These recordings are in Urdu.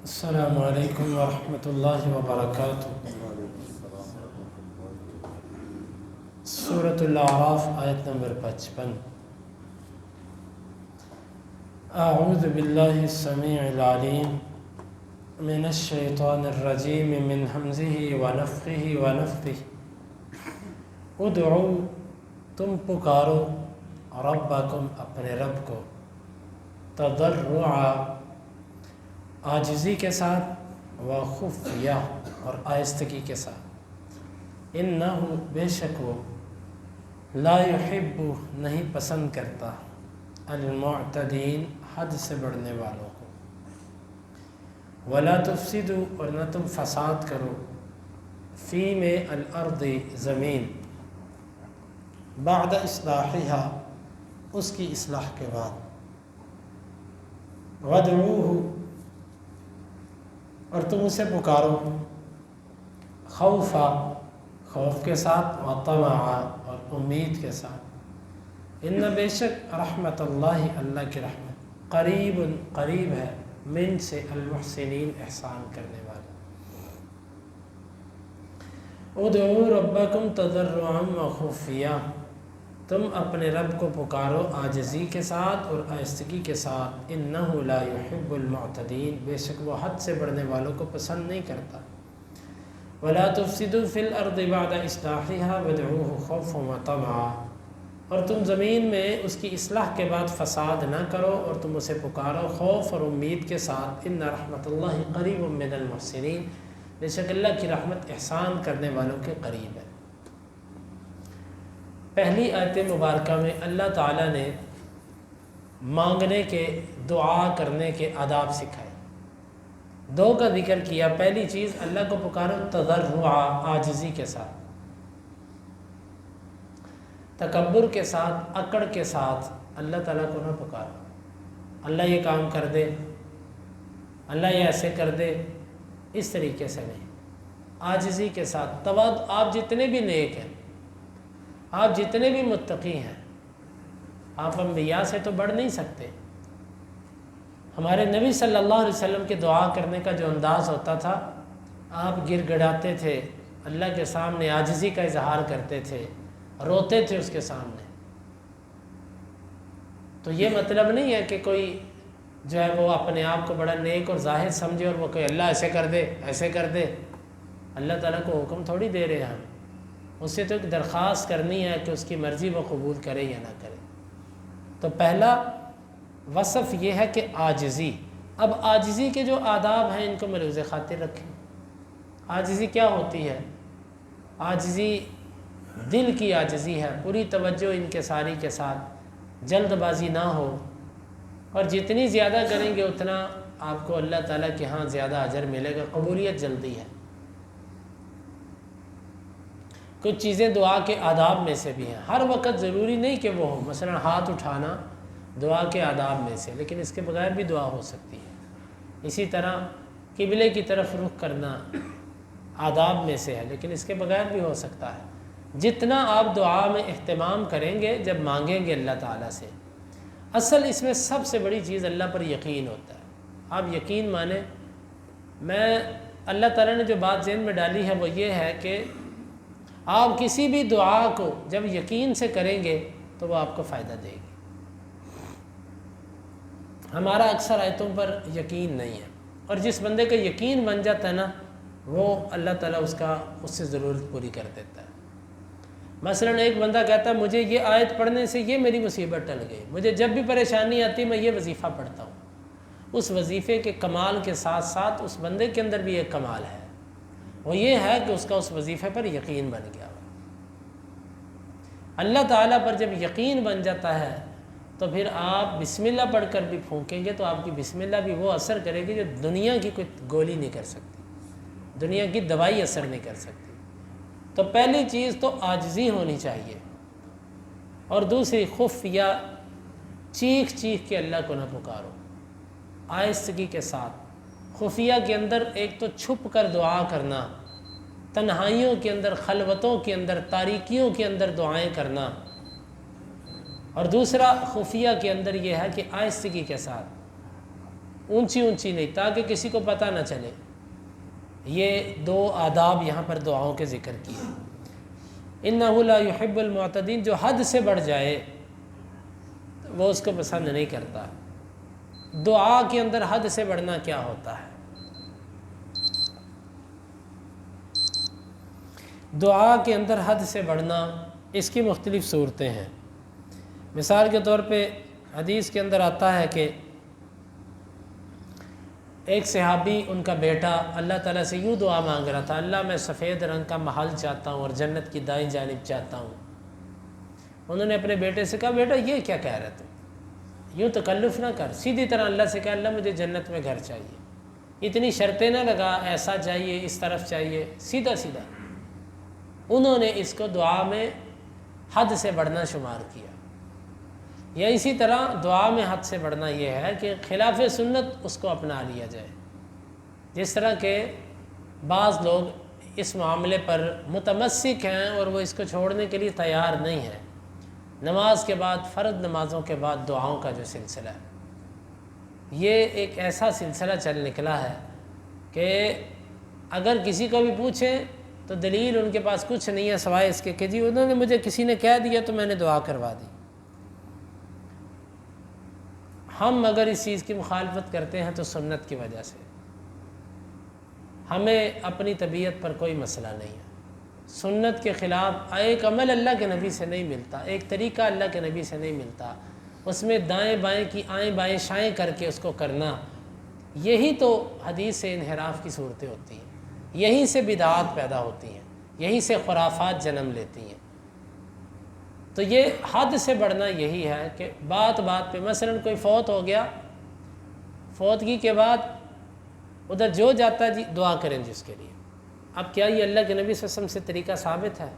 السلام علیکم ورحمۃ اللہ وبرکاتہ۔ سورۃ الاعراف آیت نمبر 55۔ اعوذ باللہ السمیع العلیم من الشیطان الرجیم من حمزہ ونفخہ ونفثہ۔ ادعو، تم پکارو، ربکم، اپنے رب کو، تضرعا، عاجزی کے ساتھ، و خفیہ، اور آہستگی کے ساتھ، انہو، بے شک وہ، لا یحب، نہیں پسند کرتا، المعتدین، حد سے بڑھنے والوں کو، ولا تفسدوا، اور نہ تم فساد کرو، فی میں الارض، زمین، بعد اصلاحہا، اس کی اصلاح کے بعد، وادعوہ، اور تم اسے پکارو، خوفا، خوف کے ساتھ، وطمعا، اور امید کے ساتھ، ان بے شک رحمت اللہ، اللہ کی رحمت، قریب، قریب ہے، من سے، المحسنین، احسان کرنے والے۔ ادعو ربکم تضرعا وخفیہ، تم اپنے رب کو پکارو عاجزی کے ساتھ اور آہستگی کے ساتھ، انہ لا یحب المعتدین، بے شک وہ حد سے بڑھنے والوں کو پسند نہیں کرتا، ولا تفسدوا فی الارض بعد اصلاحہا وادعوہ خوفا وطمعا، اور تم زمین میں اس کی اصلاح کے بعد فساد نہ کرو اور تم اسے پکارو خوف اور امید کے ساتھ، ان رحمت اللہ قریب من المحسنین، بے شک اللہ کی رحمت احسان کرنے والوں کے قریب ہے۔ پہلی آیت مبارکہ میں اللہ تعالیٰ نے مانگنے کے، دعا کرنے کے آداب سکھائے، دو کا ذکر کیا۔ پہلی چیز، اللہ کو پکارو تضرعا، عاجزی کے ساتھ، تکبر کے ساتھ، اکڑ کے ساتھ اللہ تعالیٰ کو نہ پکارو، اللہ یہ کام کر دے، اللہ یہ ایسے کر دے، اس طریقے سے نہیں، عاجزی کے ساتھ، تواضع۔ آپ جتنے بھی نیک ہیں، آپ جتنے بھی متقی ہیں، آپ انبیاء سے تو بڑھ نہیں سکتے۔ ہمارے نبی صلی اللہ علیہ وسلم کے دعا کرنے کا جو انداز ہوتا تھا، آپ گر گڑاتے تھے، اللہ کے سامنے عاجزی کا اظہار کرتے تھے، روتے تھے اس کے سامنے۔ تو یہ مطلب نہیں ہے کہ کوئی جو ہے وہ اپنے آپ کو بڑا نیک اور زاہد سمجھے اور وہ کہ اللہ ایسے کر دے، ایسے کر دے۔ اللہ تعالیٰ کو حکم تھوڑی دے رہے ہیں ہم، اس سے تو ایک درخواست کرنی ہے کہ اس کی مرضی وہ قبول کرے یا نہ کرے۔ تو پہلا وصف یہ ہے کہ عاجزی۔ اب عاجزی کے جو آداب ہیں ان کو ملحوظ خاطر رکھیں۔ عاجزی کیا ہوتی ہے؟ عاجزی دل کی عاجزی ہے، پوری توجہ انکساری کے ساتھ، جلد بازی نہ ہو، اور جتنی زیادہ کریں گے اتنا آپ کو اللہ تعالیٰ کے ہاں زیادہ اجر ملے گا، قبولیت جلدی ہے۔ کچھ چیزیں دعا کے آداب میں سے بھی ہیں، ہر وقت ضروری نہیں کہ وہ ہو، مثلا ہاتھ اٹھانا دعا کے آداب میں سے، لیکن اس کے بغیر بھی دعا ہو سکتی ہے۔ اسی طرح قبلے کی طرف رخ کرنا آداب میں سے ہے، لیکن اس کے بغیر بھی ہو سکتا ہے۔ جتنا آپ دعا میں اہتمام کریں گے، جب مانگیں گے اللہ تعالیٰ سے، اصل اس میں سب سے بڑی چیز اللہ پر یقین ہوتا ہے۔ آپ یقین مانیں، میں اللہ تعالیٰ نے جو بات ذہن میں ڈالی ہے وہ یہ ہے کہ آپ کسی بھی دعا کو جب یقین سے کریں گے تو وہ آپ کو فائدہ دے گی۔ ہمارا اکثر آیتوں پر یقین نہیں ہے، اور جس بندے کا یقین بن جاتا ہے نا، وہ اللہ تعالیٰ اس سے ضرورت پوری کر دیتا ہے۔ مثلا ایک بندہ کہتا ہے مجھے یہ آیت پڑھنے سے یہ میری مصیبت ٹل گئی، مجھے جب بھی پریشانی آتی میں یہ وظیفہ پڑھتا ہوں۔ اس وظیفے کے کمال کے ساتھ ساتھ اس بندے کے اندر بھی ایک کمال ہے، وہ یہ ہے کہ اس کا اس وظیفے پر یقین بن گیا۔ اللہ تعالیٰ پر جب یقین بن جاتا ہے تو پھر آپ بسم اللہ پڑھ کر بھی پھونکیں گے تو آپ کی بسم اللہ بھی وہ اثر کرے گی جو دنیا کی کوئی گولی نہیں کر سکتی، دنیا کی دوائی اثر نہیں کر سکتی۔ تو پہلی چیز تو عاجزی ہونی چاہیے، اور دوسری خفیہ، چیخ چیخ کے اللہ کو نہ پکارو، آہستگی کے ساتھ۔ خفیہ کے اندر ایک تو چھپ کر دعا کرنا، تنہائیوں کے اندر، خلوتوں کے اندر، تاریکیوں کے اندر دعائیں کرنا، اور دوسرا خفیہ کے اندر یہ ہے کہ آہستگی کے ساتھ اونچی اونچی نہیں، تاکہ کسی کو پتہ نہ چلے۔ یہ دو آداب یہاں پر دعاؤں کے ذکر کیے۔ انہ لا یحب المعتدین، جو حد سے بڑھ جائے وہ اس کو پسند نہیں کرتا۔ دعا کے اندر حد سے بڑھنا کیا ہوتا ہے؟ دعا کے اندر حد سے بڑھنا، اس کی مختلف صورتیں ہیں۔ مثال کے طور پہ حدیث کے اندر آتا ہے کہ ایک صحابی، ان کا بیٹا اللہ تعالیٰ سے یوں دعا مانگ رہا تھا، اللہ میں سفید رنگ کا محل چاہتا ہوں اور جنت کی دائیں جانب چاہتا ہوں۔ انہوں نے اپنے بیٹے سے کہا، بیٹا یہ کیا کہہ رہا تم، یوں تکلف نہ کر، سیدھی طرح اللہ سے کہا، اللہ مجھے جنت میں گھر چاہیے، اتنی شرطیں نہ لگا، ایسا چاہیے، اس طرف چاہیے، سیدھا سیدھا۔ انہوں نے اس کو دعا میں حد سے بڑھنا شمار کیا۔ یا اسی طرح دعا میں حد سے بڑھنا یہ ہے کہ خلاف سنت اس کو اپنا لیا جائے۔ جس طرح کہ بعض لوگ اس معاملے پر متمسک ہیں اور وہ اس کو چھوڑنے کے لیے تیار نہیں ہیں۔ نماز کے بعد، فرض نمازوں کے بعد دعاؤں کا جو سلسلہ ہے، یہ ایک ایسا سلسلہ چل نکلا ہے کہ اگر کسی کو بھی پوچھیں تو دلیل ان کے پاس کچھ نہیں ہے سوائے اس کے کہ جی انہوں نے مجھے کسی نے کہہ دیا تو میں نے دعا کروا دی۔ ہم اگر اس چیز کی مخالفت کرتے ہیں تو سنت کی وجہ سے، ہمیں اپنی طبیعت پر کوئی مسئلہ نہیں ہے۔ سنت کے خلاف ایک عمل اللہ کے نبی سے نہیں ملتا، ایک طریقہ اللہ کے نبی سے نہیں ملتا، اس میں دائیں بائیں کی آئیں بائیں شائیں کر کے اس کو کرنا، یہی تو حدیث سے انحراف کی صورتیں ہوتی ہیں، یہیں سے بدعات پیدا ہوتی ہیں، یہیں سے خرافات جنم لیتی ہیں۔ تو یہ حد سے بڑھنا یہی ہے کہ بات بات پہ، مثلا کوئی فوت ہو گیا، فوتگی کے بعد ادھر جو جاتا ہے جی دعا کریں جی اس کے لیے۔ اب کیا یہ اللہ کے نبی صلی اللہ علیہ وسلم سے طریقہ ثابت ہے؟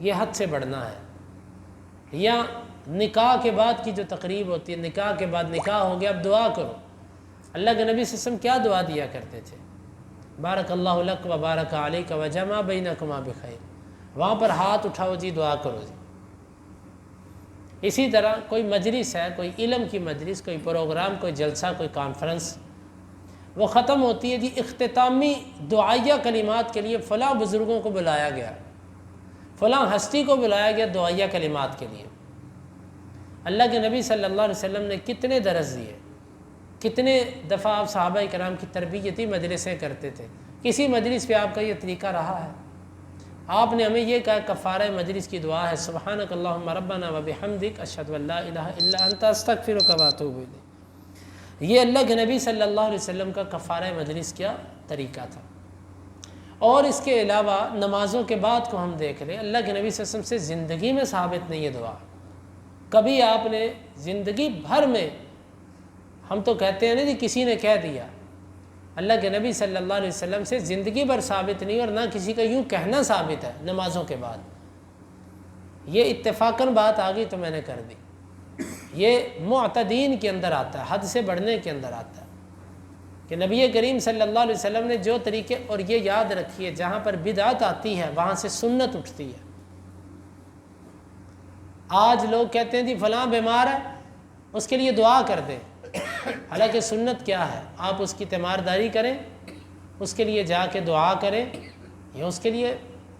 یہ حد سے بڑھنا ہے۔ یا نکاح کے بعد کی جو تقریب ہوتی ہے، نکاح کے بعد نکاح ہو گیا اب دعا کرو، اللہ کے نبی صلی اللہ علیہ وسلم کیا دعا دیا کرتے تھے؟ بارک اللہ لک و بارک علیک و جمع بینکما بخیر، وہاں پر ہاتھ اٹھاؤ جی دعا کرو جی۔ اسی طرح کوئی مجلس ہے، کوئی علم کی مجلس، کوئی پروگرام، کوئی جلسہ، کوئی کانفرنس، وہ ختم ہوتی ہے جی اختتامی دعائیہ کلمات کے لیے فلاں بزرگوں کو بلایا گیا، فلاں ہستی کو بلایا گیا دعائیہ کلمات کے لیے۔ اللہ کے نبی صلی اللہ علیہ وسلم نے کتنے درس دیے، کتنے دفعہ آپ صحابہ کرام کی تربیتی مجلسیں کرتے تھے، کسی مجلس پہ آپ کا یہ طریقہ رہا ہے؟ آپ نے ہمیں یہ کہا کفارہ مجلس کی دعا ہے، سبحانک اللہم ربنا و بحمدک اشہد ان لا الہ الا انت استغفرک و اتوب الیک۔ یہ اللہ کے نبی صلی اللہ علیہ وسلم کا کفارہ مجلس کیا طریقہ تھا۔ اور اس کے علاوہ نمازوں کے بعد کو ہم دیکھ لیں، اللہ کے نبی صلی اللہ علیہ وسلم سے زندگی میں ثابت نہیں ہے دعا، کبھی آپ نے زندگی بھر میں، ہم تو کہتے ہیں نا جی کسی نے کہہ دیا، اللہ کے نبی صلی اللہ علیہ وسلم سے زندگی بھر ثابت نہیں، اور نہ کسی کا یوں کہنا ثابت ہے نمازوں کے بعد۔ یہ اتفاقاً بات آ گئی تو میں نے کر دی۔ یہ معتدین کے اندر آتا ہے، حد سے بڑھنے کے اندر آتا ہے کہ نبی کریم صلی اللہ علیہ وسلم نے جو طریقے، اور یہ یاد رکھیے جہاں پر بدعت آتی ہے وہاں سے سنت اٹھتی ہے۔ آج لوگ کہتے ہیں جی فلاں بیمار ہے اس کے لیے دعا کر دیں، حالانکہ سنت کیا ہے؟ آپ اس کی تیمارداری کریں، اس کے لیے جا کے دعا کریں، یا اس کے لیے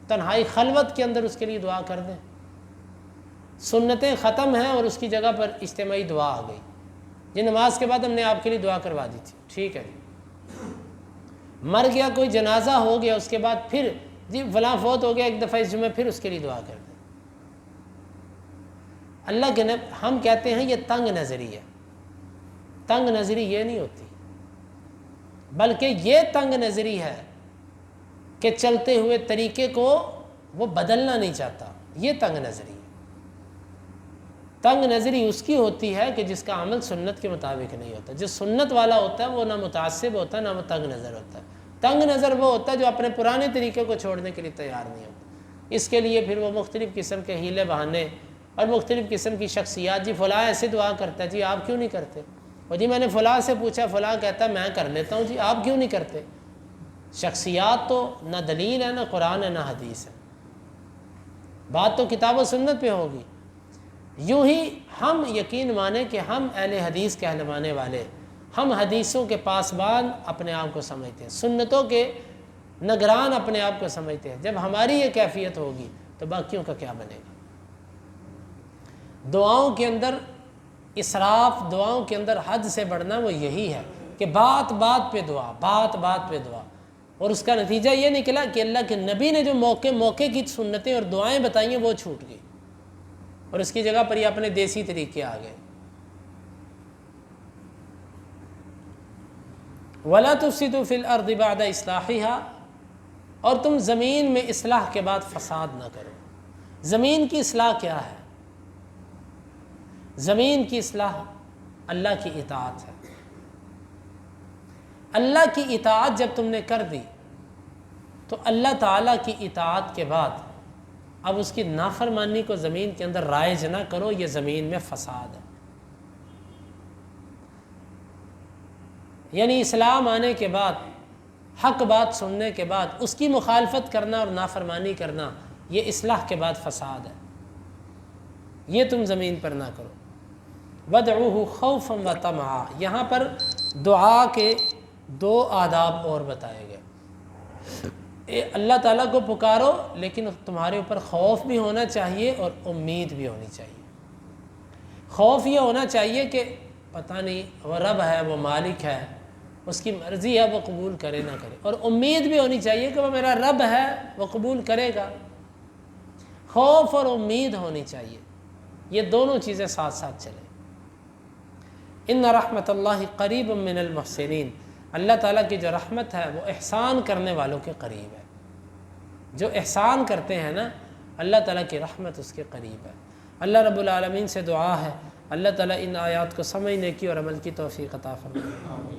تنہائی خلوت کے اندر اس کے لیے دعا کر دیں۔ سنتیں ختم ہیں اور اس کی جگہ پر اجتماعی دعا آ گئی۔ یہ نماز کے بعد ہم نے آپ کے لیے دعا کروا دی تھی، ٹھیک ہے جی۔ مر گیا کوئی جنازہ ہو گیا، اس کے بعد پھر جی فلاں فوت ہو گیا ایک دفعہ اس جمعے، پھر اس کے لیے دعا کر دیں۔ اللہ کے ہم کہتے ہیں یہ تنگ نظری ہے۔ تنگ نظری یہ نہیں ہوتی، بلکہ یہ تنگ نظری ہے کہ چلتے ہوئے طریقے کو وہ بدلنا نہیں چاہتا، یہ تنگ نظری ہے۔ تنگ نظری اس کی ہوتی ہے کہ جس کا عمل سنت کے مطابق نہیں ہوتا۔ جو سنت والا ہوتا ہے وہ نہ متعصب ہوتا ہے، نہ وہ تنگ نظر ہوتا ہے۔ تنگ نظر وہ ہوتا ہے جو اپنے پرانے طریقے کو چھوڑنے کے لیے تیار نہیں ہوتا۔ اس کے لیے پھر وہ مختلف قسم کے ہیلے بہانے اور مختلف قسم کی شخصیات، جی فلاں ایسے دعا کرتا ہے، جی آپ کیوں نہیں کرتے؟ اور جی میں نے فلاں سے پوچھا، فلاں کہتا ہے میں کر لیتا ہوں، جی آپ کیوں نہیں کرتے؟ شخصیات تو نہ دلیل ہے، نہ قرآن ہے، نہ حدیث ہے، بات تو کتاب و سنت پہ ہوگی۔ یوں ہی ہم یقین مانیں کہ ہم اہل حدیث کہلوانے والے، ہم حدیثوں کے پاسبان اپنے آپ کو سمجھتے ہیں، سنتوں کے نگران اپنے آپ کو سمجھتے ہیں۔ جب ہماری یہ کیفیت ہوگی تو باقیوں کا کیا بنے گا؟ دعاؤں کے اندر اسراف، دعاؤں کے اندر حد سے بڑھنا وہ یہی ہے کہ بات بات پہ دعا، بات بات پہ دعا، اور اس کا نتیجہ یہ نکلا کہ اللہ کے نبی نے جو موقع کی سنتیں اور دعائیں بتائی ہیں وہ چھوٹ گئی، اور اس کی جگہ پر یہ اپنے دیسی طریقے آ گئے۔ وَلَا تُفْسِدُوا فِي الْأَرْضِ بَعْدَ إِصْلَاحِهَا، اور تم زمین میں اصلاح کے بعد فساد نہ کرو۔ زمین کی اصلاح کیا ہے؟ زمین کی اصلاح اللہ کی اطاعت ہے۔ اللہ کی اطاعت جب تم نے کر دی تو اللہ تعالیٰ کی اطاعت کے بعد اب اس کی نافرمانی کو زمین کے اندر رائج نہ کرو، یہ زمین میں فساد ہے۔ یعنی اسلام آنے کے بعد، حق بات سننے کے بعد اس کی مخالفت کرنا اور نافرمانی کرنا، یہ اصلاح کے بعد فساد ہے، یہ تم زمین پر نہ کرو۔ وَادْعُوهُ خَوْفًا وَطَمَعًا، یہاں پر دعا کے دو آداب اور بتائے گئے۔ اللہ تعالیٰ کو پکارو لیکن تمہارے اوپر خوف بھی ہونا چاہیے اور امید بھی ہونی چاہیے۔ خوف یہ ہونا چاہیے کہ پتہ نہیں وہ رب ہے، وہ مالک ہے، اس کی مرضی ہے، وہ قبول کرے نہ کرے، اور امید بھی ہونی چاہیے کہ وہ میرا رب ہے، وہ قبول کرے گا۔ خوف اور امید ہونی چاہیے، یہ دونوں چیزیں ساتھ ساتھ چلیں۔ ان رحمت اللہ قریب من المحسنین، اللہ تعالیٰ کی جو رحمت ہے وہ احسان کرنے والوں کے قریب ہے۔ جو احسان کرتے ہیں نا، اللہ تعالیٰ کی رحمت اس کے قریب ہے۔ اللہ رب العالمین سے دعا ہے اللہ تعالیٰ ان آیات کو سمجھنے کی اور عمل کی توفیق عطا فرمائے۔